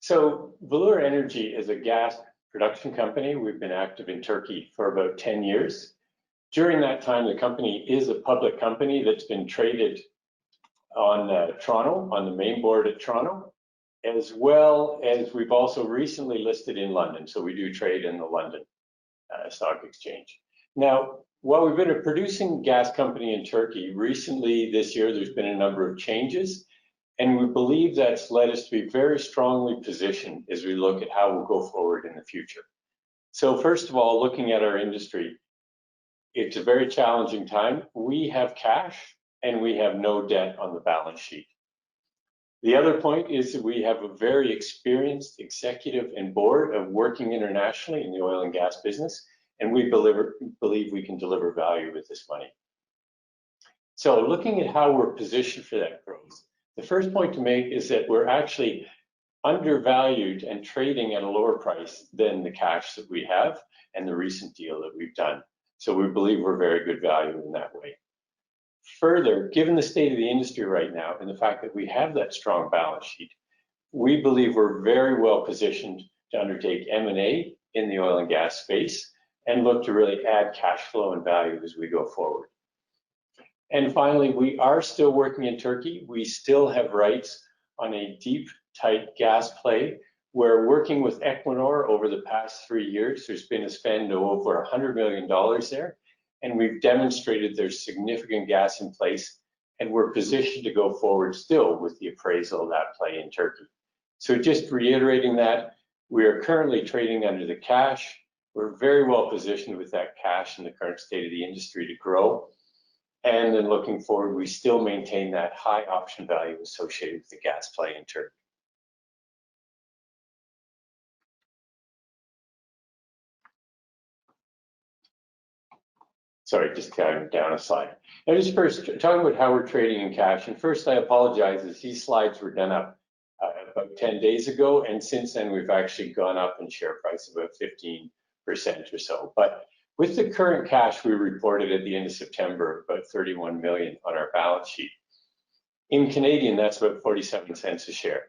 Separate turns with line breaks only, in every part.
So Valeura Energy is a gas production company. We've been active in Turkey for about 10 years. During that time, the company is a public company that's been traded on Toronto, on the main board at Toronto, as well as we've also recently listed in London. So we do trade in the London Stock Exchange. Now, while we've been a producing gas company in Turkey, recently this year, there's been a number of changes. And we believe that's led us to be very strongly positioned as we look at how we'll go forward in the future. So first of all, looking at our industry, it's a very challenging time. We have cash and we have no debt on the balance sheet. The other point is that we have a very experienced executive and board of working internationally in the oil and gas business, and we believe we can deliver value with this money. So looking at how we're positioned for that growth, the first point to make is that we're actually undervalued and trading at a lower price than the cash that we have and the recent deal that we've done. So we believe we're very good value in that way. Further, given the state of the industry right now and the fact that we have that strong balance sheet, we believe we're very well positioned to undertake M&A in the oil and gas space and look to really add cash flow and value as we go forward. And finally, we are still working in Turkey. We still have rights on a deep, tight gas play. We're working with Equinor over the past 3 years. There's been a spend of over $100 million there, and we've demonstrated there's significant gas in place, and we're positioned to go forward still with the appraisal of that play in Turkey. So just reiterating that, we are currently trading under the cash. We're very well positioned with that cash in the current state of the industry to grow. And then looking forward, we still maintain that high option value associated with the gas play in Turkey. Sorry, just carrying down a slide. Now, just first talking about how we're trading in cash. And first, I apologize, as these slides were done up about 10 days ago, and since then we've actually gone up in share price about 15% or so. But with the current cash we reported at the end of September, about 31 million on our balance sheet. In Canadian, that's about 47 cents a share.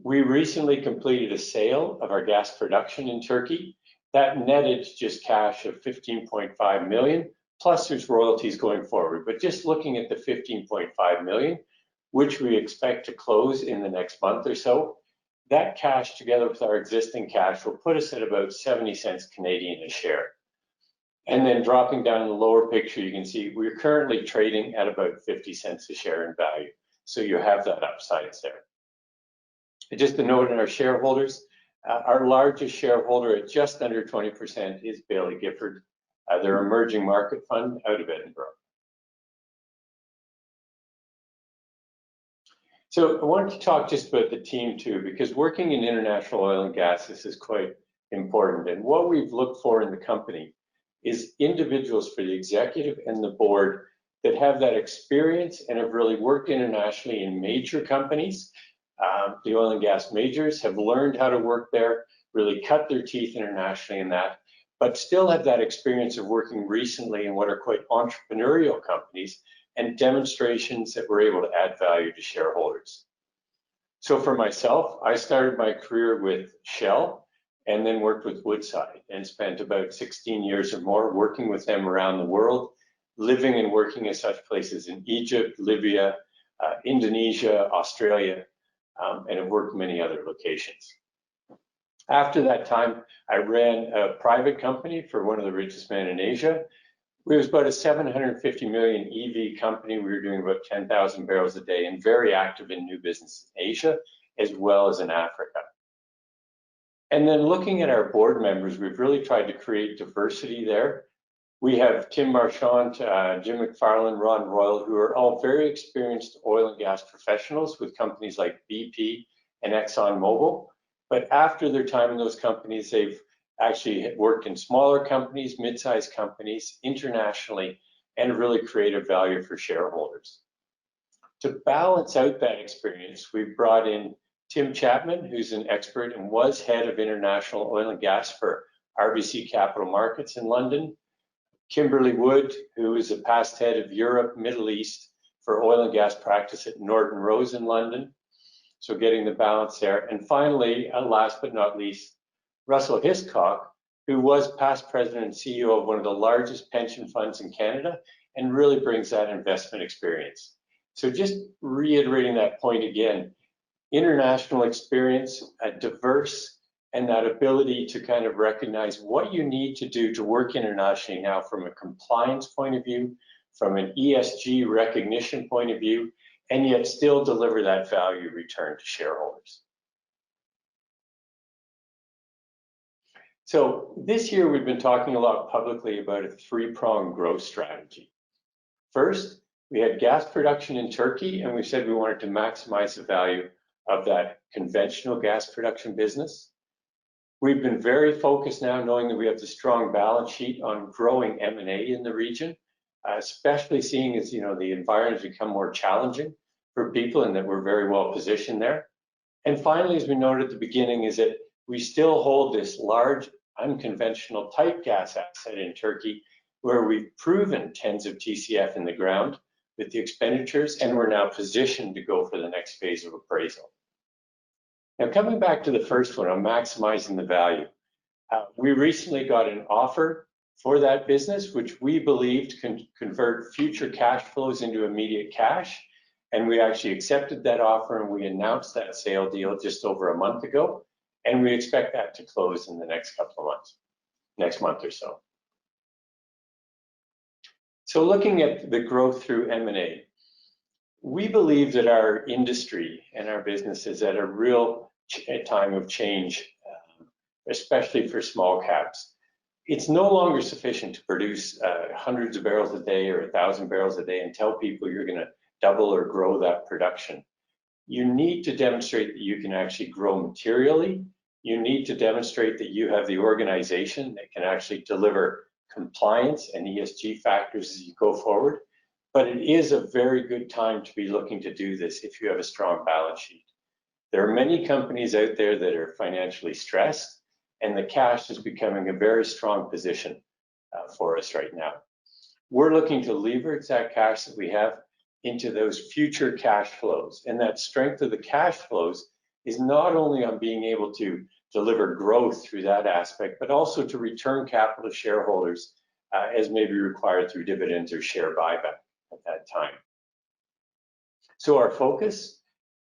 We recently completed a sale of our gas production in Turkey. That netted just cash of 15.5 million, plus there's royalties going forward. But just looking at the 15.5 million, which we expect to close in the next month or so, that cash together with our existing cash will put us at about 70 cents Canadian a share. And then dropping down in the lower picture, you can see we're currently trading at about 50 cents a share in value. So you have that upsides there. And just a note on our shareholders, our largest shareholder at just under 20% is Baillie Gifford. They're an emerging market fund out of Edinburgh. So I wanted to talk just about the team too, because working in international oil and gas, this is quite important. And what we've looked for in the company is individuals for the executive and the board that have that experience and have really worked internationally in major companies. The oil and gas majors have learned how to work there, really cut their teeth internationally in that, but still have that experience of working recently in what are quite entrepreneurial companies and demonstrations that were able to add value to shareholders. So for myself, I started my career with Shell and then worked with Woodside and spent about 16 years or more working with them around the world, living and working in such places in Egypt, Libya, Indonesia, Australia, and have worked in many other locations. After that time, I ran a private company for one of the richest men in Asia. We was about a 750 million EV company. We were doing about 10,000 barrels a day and very active in new business in Asia, as well as in Africa. And then looking at our board members, we've really tried to create diversity there. We have Tim Marchant, Jim McFarland, Ron Royal, who are all very experienced oil and gas professionals with companies like BP and ExxonMobil. But after their time in those companies, they've actually worked in smaller companies, mid-sized companies, internationally, and really created value for shareholders. To balance out that experience, we've brought in Tim Chapman, who's an expert and was head of international oil and gas for RBC Capital Markets in London. Kimberly Wood, who is a past head of Europe, Middle East for oil and gas practice at Norton Rose in London. So getting the balance there. And finally, last but not least, Russell Hiscock, who was past president and CEO of one of the largest pension funds in Canada and really brings that investment experience. So just reiterating that point again, international experience, diverse, and that ability to kind of recognize what you need to do to work internationally now from a compliance point of view, from an ESG recognition point of view, and yet still deliver that value return to shareholders. So this year we've been talking a lot publicly about a three-pronged growth strategy. First, we had gas production in Turkey, and we said we wanted to maximize the value of that conventional gas production business. We've been very focused now, knowing that we have the strong balance sheet, on growing M&A in the region, especially seeing as the environment has become more challenging for people, and that we're very well positioned there. And finally, as we noted at the beginning, is that we still hold this large unconventional tight gas asset in Turkey, where we've proven tens of TCF in the ground with the expenditures, and we're now positioned to go for the next phase of appraisal. Now, coming back to the first one on maximizing the value, we recently got an offer for that business, which we believed can convert future cash flows into immediate cash. And we actually accepted that offer, and we announced that sale deal just over a month ago. And we expect that to close in the next couple of months, next month or so. So looking at the growth through M&A, we believe that our industry and our business is at a real time of change, especially for small caps. It's no longer sufficient to produce hundreds of barrels a day or 1,000 barrels a day and tell people you're going to double or grow that production. You need to demonstrate that you can actually grow materially. You need to demonstrate that you have the organization that can actually deliver compliance and ESG factors as you go forward. But it is a very good time to be looking to do this if you have a strong balance sheet. There are many companies out there that are financially stressed, and the cash is becoming a very strong position for us right now. We're looking to leverage that cash that we have into those future cash flows. And that strength of the cash flows is not only on being able to deliver growth through that aspect, but also to return capital to shareholders as may be required through dividends or share buyback at that time. So our focus,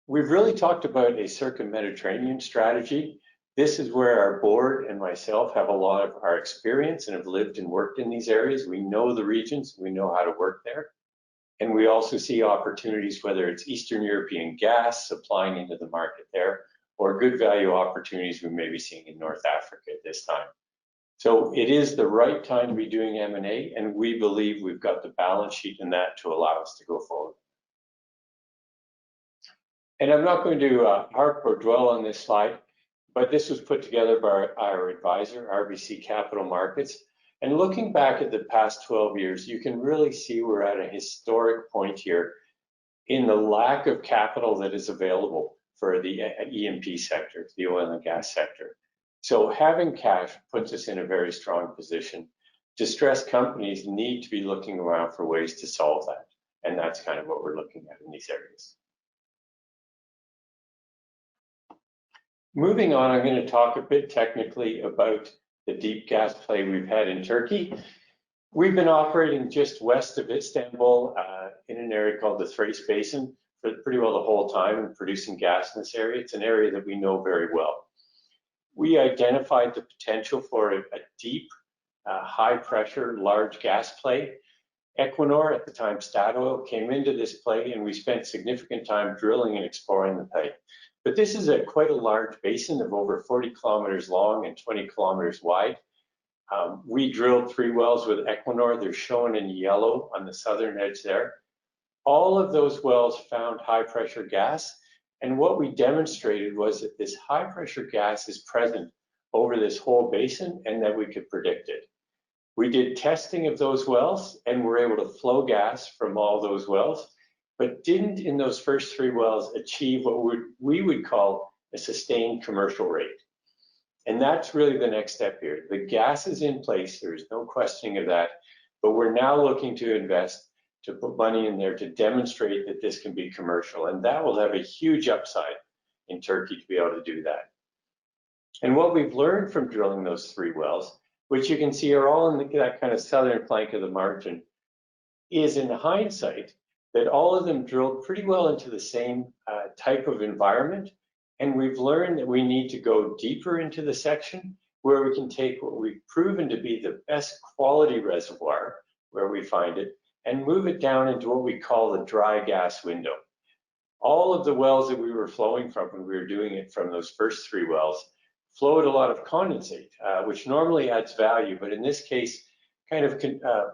we've really talked about a circum-Mediterranean strategy. This is where our board and myself have a lot of our experience and have lived and worked in these areas. We know the regions, we know how to work there. And we also see opportunities, whether it's Eastern European gas supplying into the market there, or good value opportunities we may be seeing in North Africa at this time. So it is the right time to be doing M&A, and we believe we've got the balance sheet in that to allow us to go forward. And I'm not going to harp or dwell on this slide, but this was put together by our advisor, RBC Capital Markets. And looking back at the past 12 years, you can really see we're at a historic point here in the lack of capital that is available for the E&P sector, the oil and gas sector. So having cash puts us in a very strong position. Distressed companies need to be looking around for ways to solve that. And that's kind of what we're looking at in these areas. Moving on, I'm going to talk a bit technically about the deep gas play we've had in Turkey. We've been operating just west of Istanbul in an area called the Thrace Basin for pretty well the whole time and producing gas in this area. It's an area that we know very well. We identified the potential for a deep, high pressure, large gas play. Equinor, at the time Statoil, came into this play, and we spent significant time drilling and exploring the play. But this is quite a large basin of over 40 kilometers long and 20 kilometers wide. We drilled 3 wells with Equinor. They're shown in yellow on the southern edge there. All of those wells found high pressure gas. And what we demonstrated was that this high pressure gas is present over this whole basin and that we could predict it. We did testing of those wells and were able to flow gas from all those wells, but didn't in those first 3 wells achieve what we would call a sustained commercial rate. And that's really the next step here. The gas is in place, there's no questioning of that, but we're now looking to invest, to put money in there to demonstrate that this can be commercial, and that will have a huge upside in Turkey to be able to do that. And what we've learned from drilling those 3 wells, which you can see are all in that kind of southern flank of the margin, is in hindsight that all of them drilled pretty well into the same type of environment. And we've learned that we need to go deeper into the section where we can take what we've proven to be the best quality reservoir where we find it and move it down into what we call the dry gas window. All of the wells that we were flowing from when we were doing it from those first 3 wells flowed a lot of condensate, which normally adds value, but in this case kind of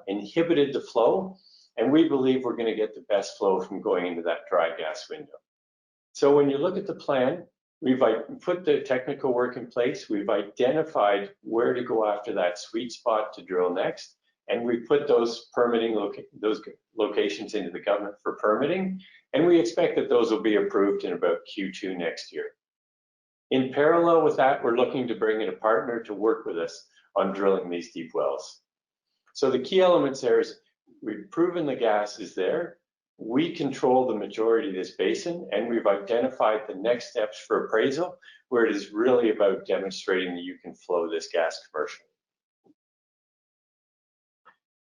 inhibited the flow. And we believe we're going to get the best flow from going into that dry gas window. So when you look at the plan, we've put the technical work in place. We've identified where to go after that sweet spot to drill next. And we put those those locations into the government for permitting. And we expect that those will be approved in about Q2 next year. In parallel with that, we're looking to bring in a partner to work with us on drilling these deep wells. So the key elements there is we've proven the gas is there. We control the majority of this basin, and we've identified the next steps for appraisal, where it is really about demonstrating that you can flow this gas commercially.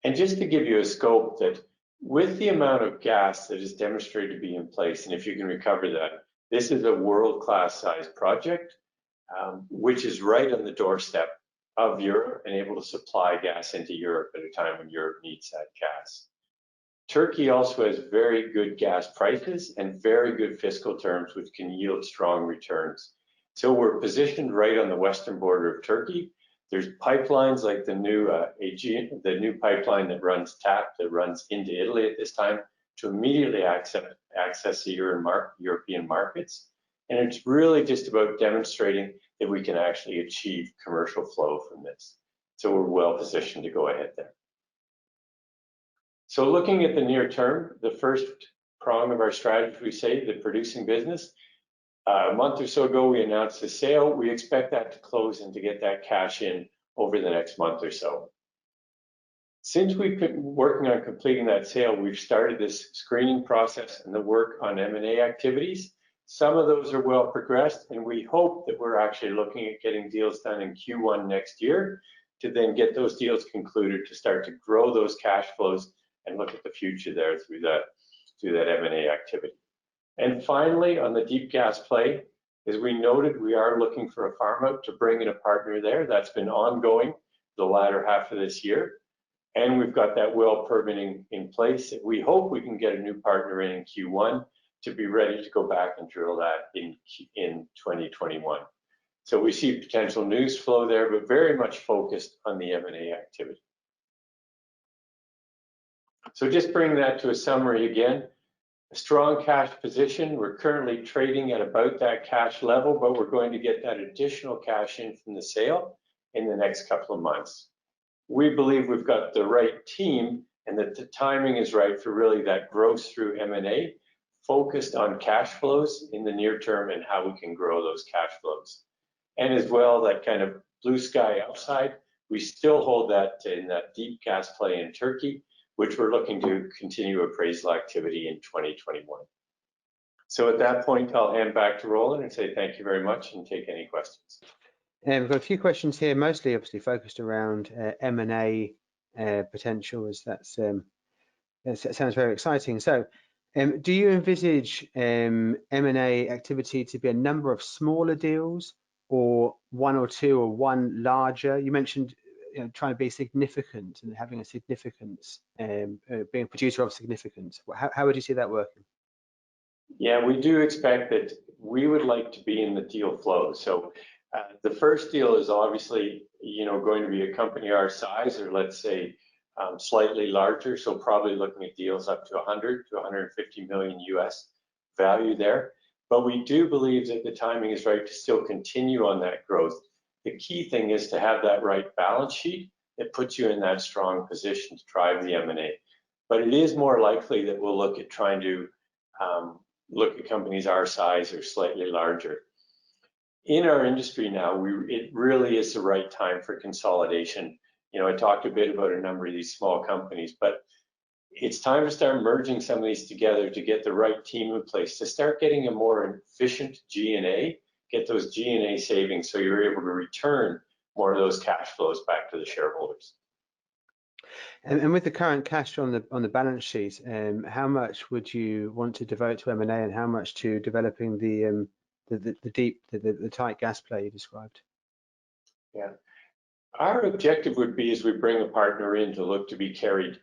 And just to give you a scope that with the amount of gas that is demonstrated to be in place, and if you can recover that, this is a world-class size project, which is right on the doorstep of Europe and able to supply gas into Europe at a time when Europe needs that gas. Turkey also has very good gas prices and very good fiscal terms, which can yield strong returns. So we're positioned right on the western border of Turkey. There's pipelines like the new pipeline that runs TAP that runs into Italy at this time to immediately access the European markets. And it's really just about demonstrating that we can actually achieve commercial flow from this. So we're well positioned to go ahead there. So looking at the near term, the first prong of our strategy, we say, the producing business. A month or so ago, we announced the sale. We expect that to close and to get that cash in over the next month or so. Since we've been working on completing that sale, we've started this screening process and the work on M&A activities. Some of those are well progressed, and we hope that we're actually looking at getting deals done in Q1 next year to then get those deals concluded to start to grow those cash flows and look at the future there through that M&A activity. And finally, on the deep gas play, as we noted, we are looking for a farm out to bring in a partner there. That's been ongoing the latter half of this year. And we've got that well permitting in place. We hope we can get a new partner in Q1 to be ready to go back and drill that in 2021. So we see potential news flow there, but very much focused on the M&A activity. So just bring that to a summary again. A strong cash position. We're currently trading at about that cash level, but we're going to get that additional cash in from the sale in the next couple of months. We believe we've got the right team and that the timing is right for really that growth through M&A, focused on cash flows in the near term and how we can grow those cash flows. And as well, that kind of blue sky upside, we still hold that in that deep gas play in Turkey, which we're looking to continue appraisal activity in 2021. So at that point, I'll hand back to Roland and say thank you very much and take any questions.
We've got a few questions here, mostly obviously focused around M&A potential, as that sounds very exciting. So do you envisage M&A activity to be a number of smaller deals, or one or two, or one larger? You mentioned trying to be significant and having a significance, being a producer of significance. How would you see that working?
Yeah, we do expect that we would like to be in the deal flow. So the first deal is obviously, going to be a company our size, or let's say slightly larger. So probably looking at deals up to 100 to 150 million US value there. But we do believe that the timing is right to still continue on that growth. The key thing is to have that right balance sheet that puts you in that strong position to drive the M&A. But it is more likely that we'll look at trying to look at companies our size or slightly larger. in our industry now, it really is the right time for consolidation. You know, I talked a bit about a number of these small companies, but it's time to start merging some of these together to get the right team in place, to start getting a more efficient G&A, get those G&A savings so you're able to return more of those cash flows back to the shareholders.
And with the current cash on the balance sheet, how much would you want to devote to M&A, and how much to developing the tight gas play you described?
Yeah, our objective would be, as we bring a partner in, to look to be carried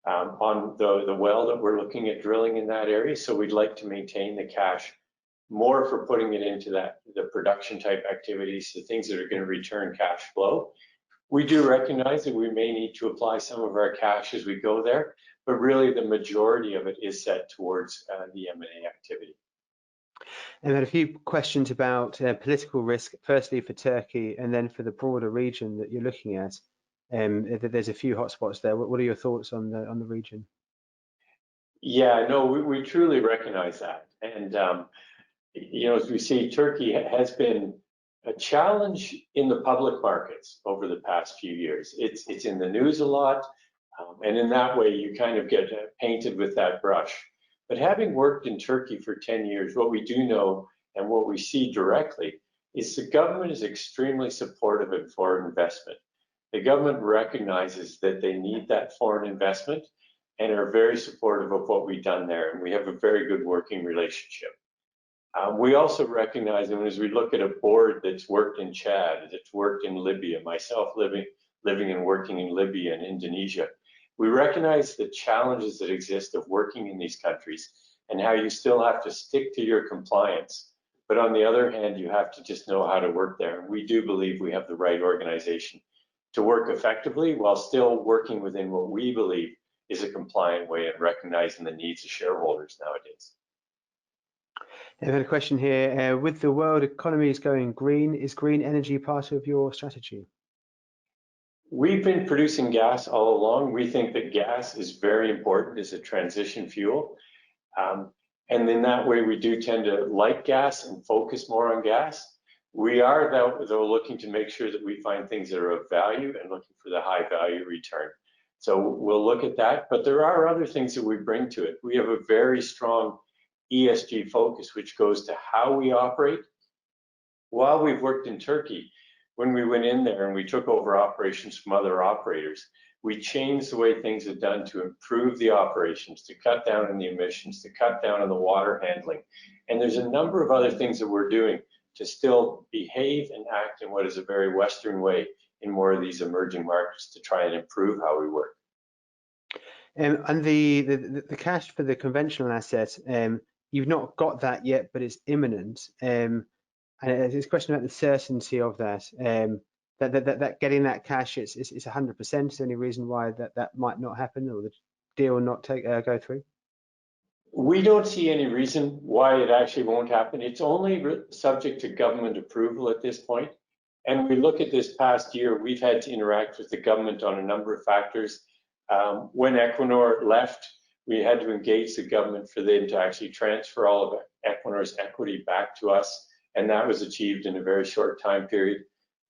on the well that we're looking at drilling in that area. So we'd like to maintain the cash more for putting it into the production type activities, the things that are going to return cash flow. We do recognize that we may need to apply some of our cash as we go there, but really the majority of it is set towards the M&A activity.
And then a few questions about political risk, firstly for Turkey and then for the broader region that you're looking at. There's a few hotspots there. What are your thoughts on the region?
Yeah, no, we truly recognize that. And, you know, as we see, Turkey has been a challenge in the public markets over the past few years. It's in the news a lot, and in that way you kind of get painted with that brush. But having worked in Turkey for 10 years, what we do know and what we see directly is the government is extremely supportive of foreign investment. The government recognizes that they need that foreign investment and are very supportive of what we've done there, and we have a very good working relationship. We also recognize that as we look at a board that's worked in Chad, that's worked in Libya, myself living and working in Libya and Indonesia, we recognize the challenges that exist of working in these countries and how you still have to stick to your compliance. But on the other hand, you have to just know how to work there. And we do believe we have the right organization to work effectively while still working within what we believe is a compliant way of recognizing the needs of shareholders nowadays.
I've had a question here. With the world economies going green, is green energy part of your strategy?
We've been producing gas all along. We think that gas is very important as a transition fuel. And in that way, we do tend to like gas and focus more on gas. We are, though, looking to make sure that we find things that are of value and looking for the high value return. So we'll look at that. But there are other things that we bring to it. We have a very strong ESG focus, which goes to how we operate. While we've worked in Turkey, when we went in there and we took over operations from other operators, we changed the way things are done to improve the operations, to cut down on the emissions, to cut down on the water handling. And there's a number of other things that we're doing to still behave and act in what is a very Western way in more of these emerging markets to try and improve how we work.
And the cash for the conventional asset, you've not got that yet, but it's imminent. And it's a question about the certainty of that. That getting that cash, it's 100%. Is there any reason why that might not happen, or the deal not go through?
We don't see any reason why it actually won't happen. It's only subject to government approval at this point. And we look at this past year, we've had to interact with the government on a number of factors. When Equinor left, we had to engage the government for them to actually transfer all of Equinor's equity back to us. And that was achieved in a very short time period.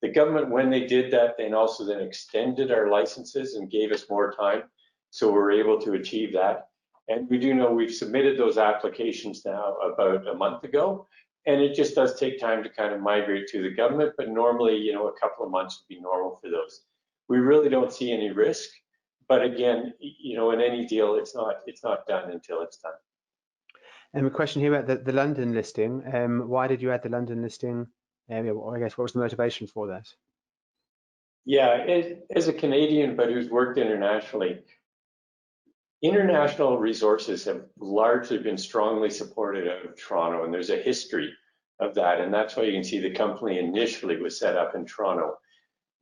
The government, when they did that, then also then extended our licenses and gave us more time. So we're able to achieve that. And we do know we've submitted those applications now about a month ago. And it just does take time to kind of migrate to the government. But normally, you know, a couple of months would be normal for those. We really don't see any risk. But again, you know, in any deal, it's not done until it's done.
And a question here about the London listing. Why did you add the London listing? I guess what was the motivation for that?
Yeah, as a Canadian, but who's worked internationally, international resources have largely been strongly supported out of Toronto, and there's a history of that. And that's why you can see the company initially was set up in Toronto.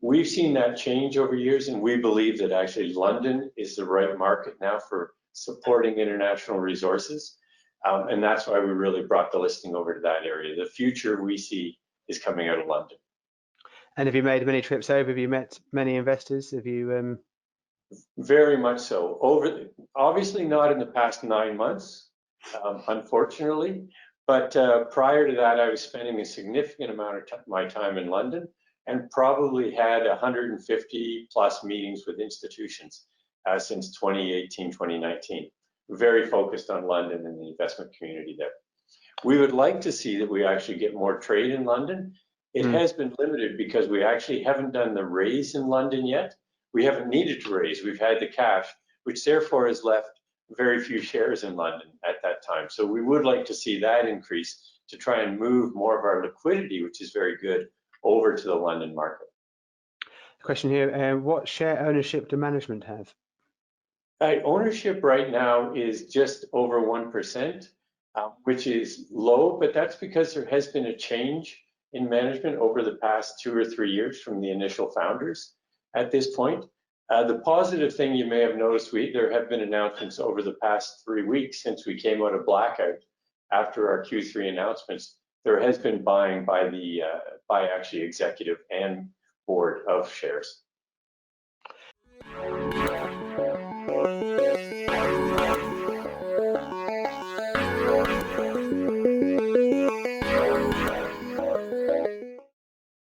We've seen that change over years, and we believe that actually London is the right market now for supporting international resources. And that's why we really brought the listing over to that area. The future we see is coming out of London.
And have you made many trips over? Have you met many investors? Have you?
Very much so. Obviously not in the past 9 months, unfortunately, But prior to that, I was spending a significant amount of my time in London and probably had 150 plus meetings with institutions since 2018, 2019. Very focused on London and the investment community there. We would like to see that we actually get more trade in London. It has been limited because we actually haven't done the raise in London yet. We haven't needed to raise. We've had the cash, which therefore has left very few shares in London at that time. So we would like to see that increase to try and move more of our liquidity, which is very good, over to the London market.
Question here, what share ownership do management have?
Ownership right now is just over 1%, which is low, but that's because there has been a change in management over the past 2 or 3 years from the initial founders at this point. The positive thing you may have noticed, there have been announcements over the past 3 weeks since we came out of blackout after our Q3 announcements. There has been buying by actually executive and board of shares.